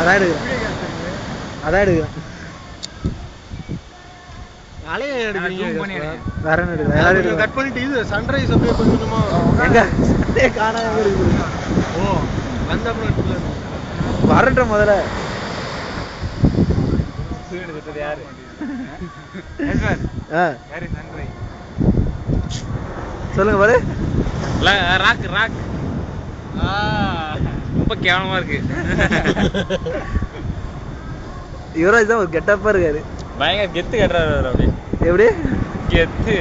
அதான் எடுக்கிறேன் அதான் எடுக்கிறேன் வேற என்ன எடுக்கிறேன் கட் பண்ணிட்டு இது சன்ரைஸ் அப்படியே கொஞ்சமா எங்க காணாம இருக்குது ஓ வந்த அப்புறம் வரன்ற முதல்ல யாரு சொல்லுங்க பாரு ராக் ராக் ரொம்ப கேவலமா இருக்கு யுவராஜ் தான் ஒரு கெட்டப்பா இருக்காரு பயங்கர கெத்து கட்டுறாரு அப்படி எப்படி கெத்து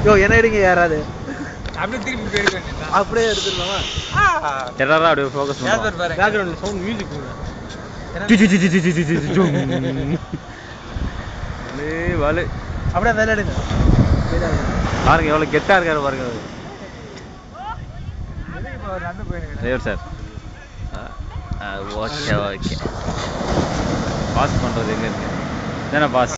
யோ என்ன எடுங்க யாராவது அப்படியே திருப்பி போயிருக்க வேண்டியதா அப்படியே எடுத்துடலாமா எல்லாரும் அப்படியே ஃபோக்கஸ் பண்ணுங்க பேக்ரவுண்ட்ல சவுண்ட் மியூசிக் போடுங்க வாலு அப்படியே வேலை எடுங்க பாருங்க எவ்வளவு கெத்தா இருக்காரு பாருங்க driver sir okay okay pass பண்றது எங்க இருக்கு தானே பாஸ்